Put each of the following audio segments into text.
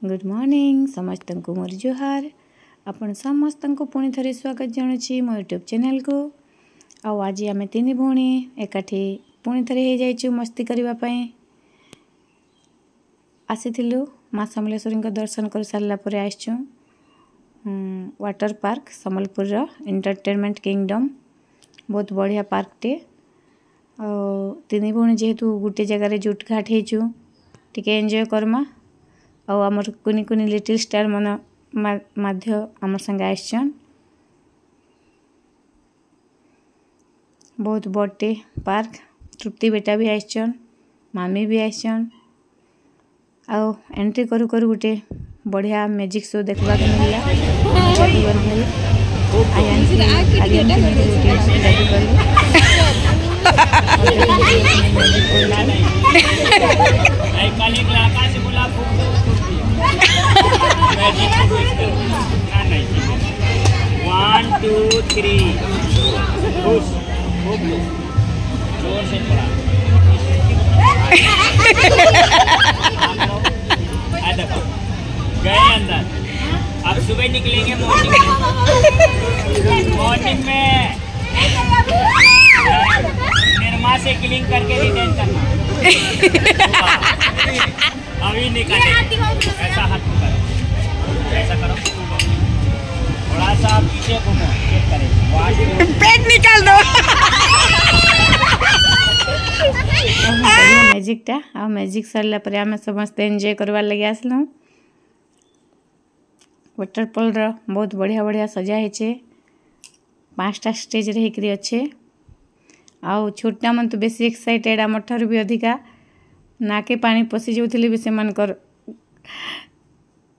Good morning समस्त को मोर जोहार। आपण समस्त को पुणी थे स्वागत जानुची मो यूट्यूब चैनल को। आज आम तीन भौणी एकाठी पुणी थे हो जाइचु मस्ती करने आसीलु माँ समलेश्वरी दर्शन कर सारापर आसचु water park Sambalpur entertainment kingdom. बहुत बढ़िया पार्क टे। तीन भौणी जेहेतु गोटे जगार जुट घाट होचु टिके एंजॉय करमा। आमर कुनी कुनी लिटिल स्टार मन माध्य आम संगे आसचन। बहुत बड़े पार्क। तृप्ति बेटा भी आसचन, मामी भी आसचन। आउ एंट्री करू करू गोटे बढ़िया मैजिक शो देखवा के मिलला। जादूगर भाई One, two, three. Push. जोर से थोड़ा। देखो गए अंदर। अब सुबह निकलेंगे मॉर्निंग में निर्मा से क्लीन करके रिटर्न करना। अभी निकाले ऐसा हाथ करो, ऐसा करो, थोड़ा सा पीछे घूमो, चेक करें, पेट निकाल दो। मैजिक टा आ मैजिक सरला पर आम समस्त एंजॉय करवार लगे आसलु। वाटरफॉल रो बहुत बढ़िया बढ़िया सजा है। 5टा स्टेज रही अच्छे। आउ छोटा मन तो बेसी एक्साइटेड आम ठार भी अधिका नाके पानी पशि जाऊे भी से मनकर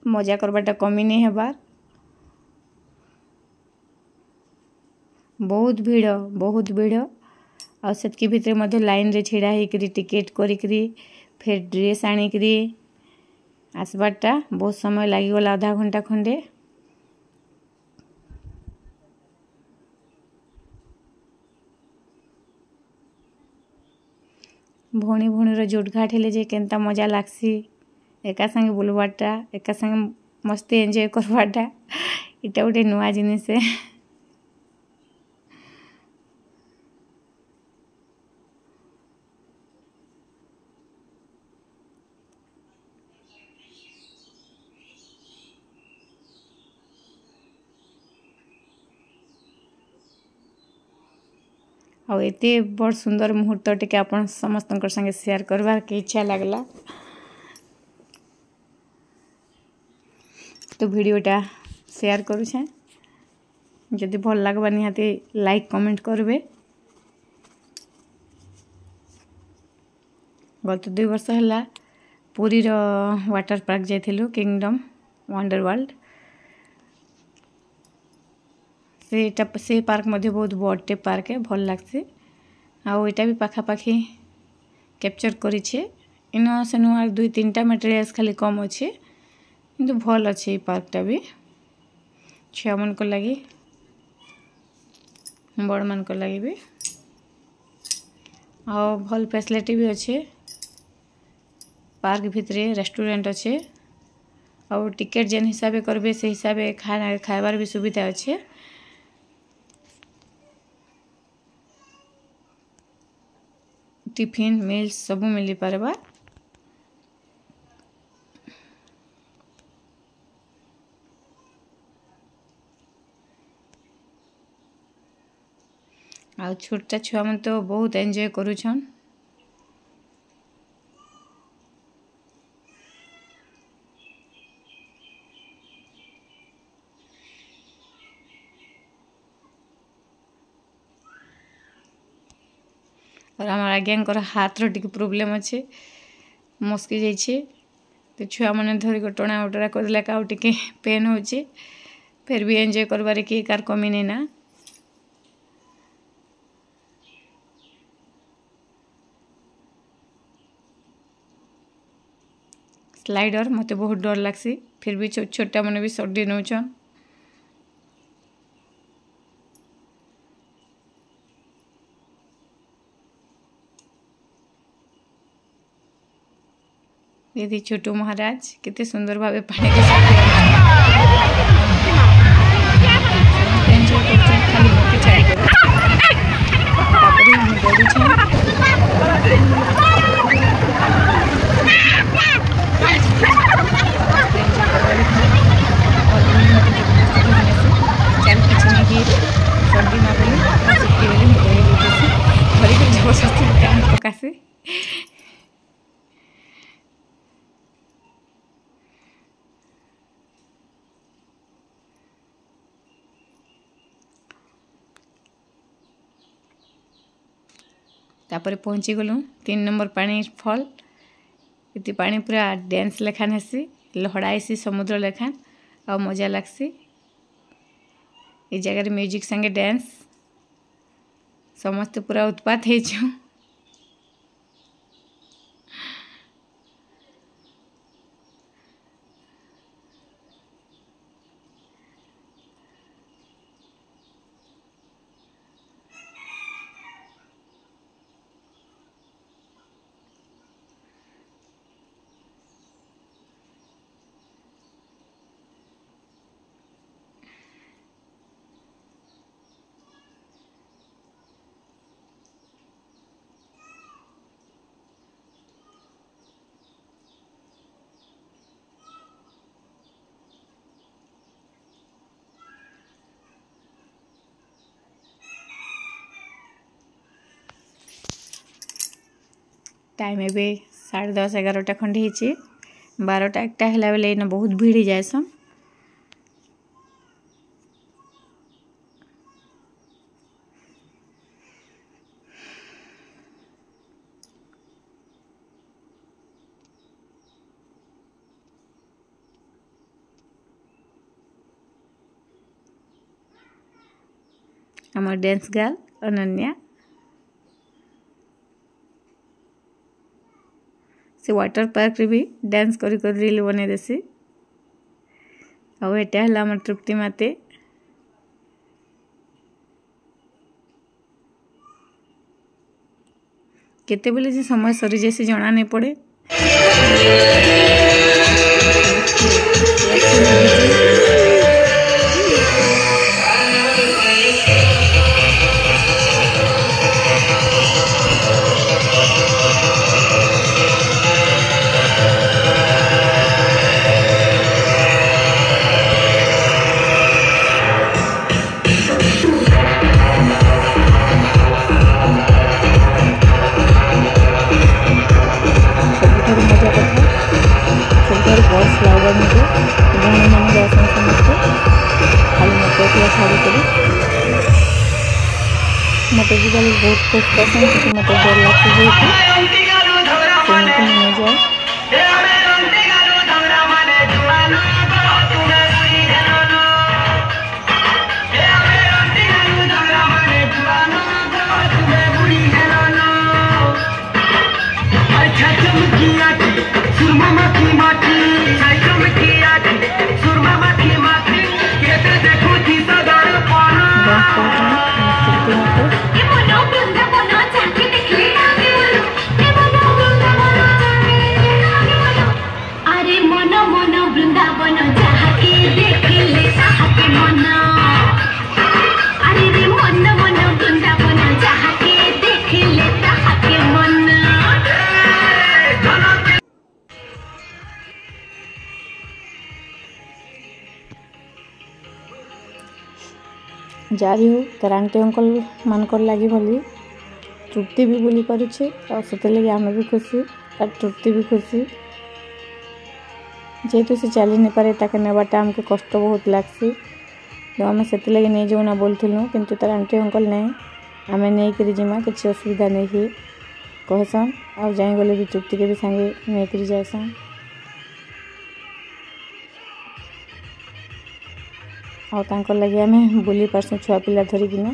मजा करवाटा कमी नहीं हेबार। बहुत भीड़ आ सेतकी भितर मध्य लाइन रे छिड़ा होकरी टिकेट करिकरी फिर ड्रेस आनिकरी आसबारटा बहुत समय लागिगला, आधा घंटा खंडे। भौणी भौणी जोट घाट हेले जे केनता मजा लागसी एका संगे बुलवाटा, एका संगे मस्ती एंजॉय करवाटा इटा गोटे नुआ जिनिस है। और एते बड़ सुंदर मुहूर्त टिके आपण समस्त संगे शेयर करवार के इच्छा लगला। तो वीडियोटा शेयर करूछे, जदि भल लगवा निहाती लाइक कमेंट करबे। गत 2 वर्ष है पुरी रो वाटर पार्क जाइथिलु किंगडम वंडर वर्ल्ड। से पार्क मध्य बहुत बड़े पार्क है, भल लगसे। आईटा भी पाखापाखि कैप्चर करिछे। इन से 2-3टा मटेरियल्स खाली कम अच्छे किंतु भल अच्छे पार्कटा भी छुआ मन को लगी बड़ मान को लगी भी। आ भल फैसिलिटी भी अच्छे। पार्क भितरे रेस्टोरेंट अच्छे और टिकेट जेन हिसाब से करबे से हिसाब से खाइबार भी सुविधा अच्छे। टिफिन मिल्स सब मिली पारबा। आ छोटा छुआ मन तो बहुत एंजॉय करूछन। और हमार आज्ञा हाथ रो टी प्रोब्लेम अच्छे, मस्की जाइए तो छुआ मैंने धरिक टणा उटरा करदेला का टिके पेन होचे। फिर भी एंजॉय करबारे किए कार कमी नहीं ना। स्लाइडर मते बहुत डर लगसी, फिर भी छोटा मैंने भी सड्डी नौचन। ये छोटू महाराज केते सुंदर भावे पानी के खाली मत चाय कर तापरे हम गड़ी छ तापर पहुँची गलु 3 नंबर पानी फॉल इति पानी पूरा डांस लेखान हेसी लहड़ाईसी समुद्र लेखान आ मजा लागसी ए जगह म्यूजिक संगे डांस समस्त पूरा उत्पात हे छु टाइम एबे 10:30-11 खंडे हिची 12टा हला बेले न बहुत भीड़ ही जायसन हमर डांस गर्ल अनन्या से वाटर पार्क रे भी डांस करी कर रील बने देसी एटा हला हमर तृप्ति माते केते बेले जे समय सरी जैसे जना नहीं पड़े मत भी बहुत खुश पसंद मत डर लगती जारी हो तार आंटी अंकल मानकर लगी भली तृप्ति भी बुली पारुछे और से लगे आम भी खुशी और तृप्ति भी खुशी जेहेतु से चली नहीं पारे ताके नेबाटा आमके कष्ट बहुत लागसी तो आम से लगे नहीं जाऊ ना बोलूँ किंतु तार आंटी अंकल नहीं आम नहीं कर जिमा किसी असुविधा नहीं हुए कहसन और जाए गले भी तृप्ति के भी सांगे नहीं कर जासन और तांकर लगे आम बुली पार्सु छुआ पिला धरिकिना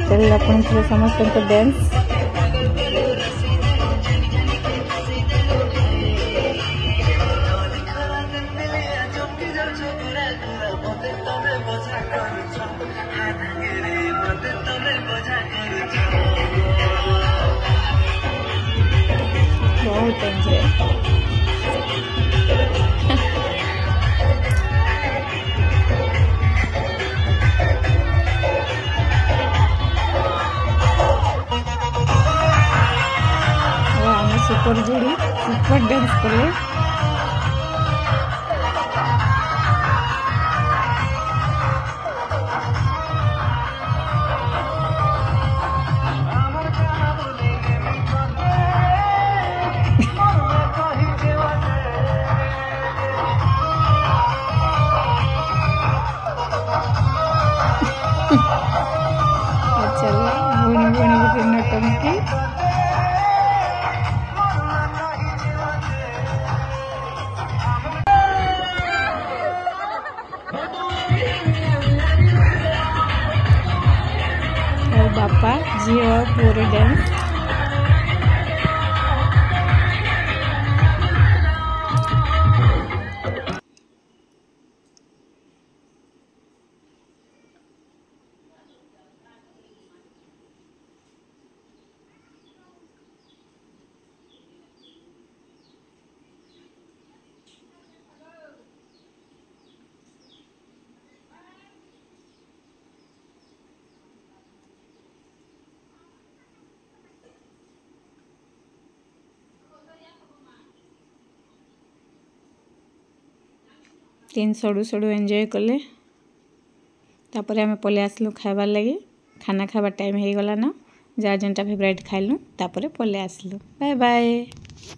चल अपन समस्त डांस बहुत एंजॉय सुपर जोड़ी सुपर डांस करे चल भुनी भुनी के नटंकी बापा झील पूरे डांस तीन सड़ू सड़ू एंजॉय कले तापर आम पलि आसलु खाइबार लगी खाना खाइबार टाइम हो गला न जार जेनटा फेवरेट खाइलु तापर पलि आसलु बाय बाय।